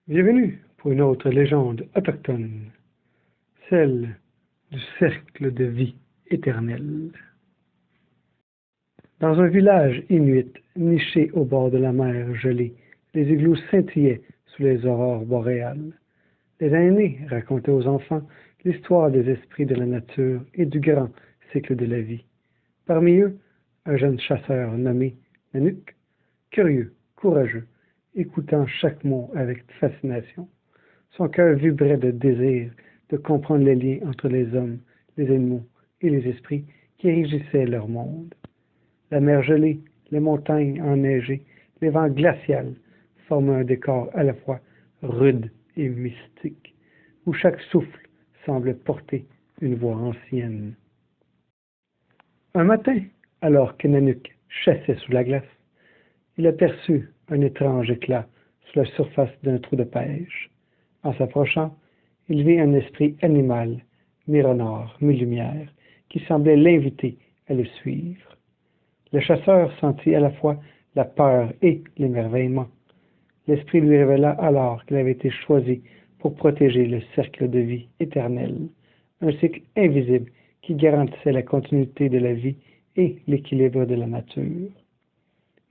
Bienvenue pour une autre légende autochtone, celle du cercle de vie éternelle. Dans un village inuit, niché au bord de la mer gelée, les igloos scintillaient sous les aurores boréales. Les aînés racontaient aux enfants l'histoire des esprits de la nature et du grand cycle de la vie. Parmi eux, un jeune chasseur nommé Nanook, curieux, courageux, écoutant chaque mot avec fascination. Son cœur vibrait de désir de comprendre les liens entre les hommes, les animaux et les esprits qui régissaient leur monde. La mer gelée, les montagnes enneigées, les vents glaciaux forment un décor à la fois rude et mystique, où chaque souffle semble porter une voix ancienne. Un matin, alors que Nanook chassait sous la glace, il aperçut un étrange éclat sur la surface d'un trou de pêche. En s'approchant, il vit un esprit animal, mi-renard, mi-lumière, qui semblait l'inviter à le suivre. Le chasseur sentit à la fois la peur et l'émerveillement. L'esprit lui révéla alors qu'il avait été choisi pour protéger le cercle de vie éternel, un cycle invisible qui garantissait la continuité de la vie et l'équilibre de la nature.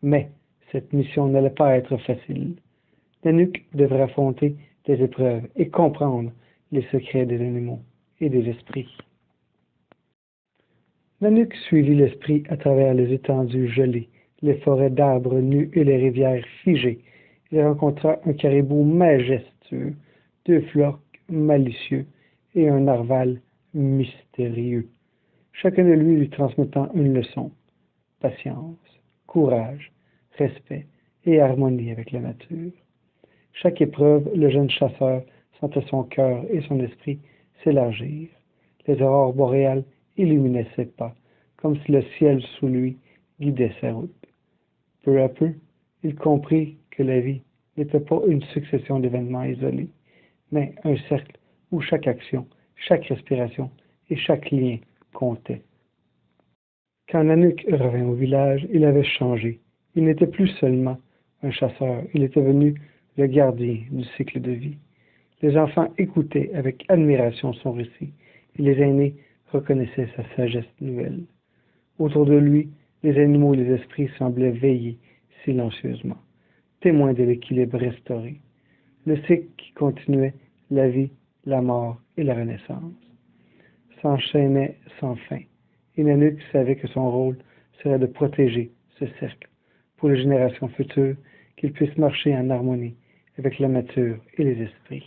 Mais cette mission n'allait pas être facile. Nanook devrait affronter des épreuves et comprendre les secrets des animaux et des esprits. Nanook suivit l'esprit à travers les étendues gelées, les forêts d'arbres nus et les rivières figées. Il rencontra un caribou majestueux, deux phoques malicieux et un narval mystérieux, chacun de lui transmettant une leçon: patience, courage, respect et harmonie avec la nature. Chaque épreuve, le jeune chasseur sentait son cœur et son esprit s'élargir. Les aurores boréales illuminaient ses pas, comme si le ciel sous lui guidait sa route. Peu à peu, il comprit que la vie n'était pas une succession d'événements isolés, mais un cercle où chaque action, chaque respiration et chaque lien comptaient. Quand Nanook revint au village, il avait changé. Il n'était plus seulement un chasseur, il était devenu le gardien du cycle de vie. Les enfants écoutaient avec admiration son récit, et les aînés reconnaissaient sa sagesse nouvelle. Autour de lui, les animaux et les esprits semblaient veiller silencieusement, témoins de l'équilibre restauré. Le cycle qui continuait, la vie, la mort et la renaissance, s'enchaînait sans fin. Et Nanook savait que son rôle serait de protéger ce cercle pour les générations futures, qu'il puisse marcher en harmonie avec la nature et les esprits.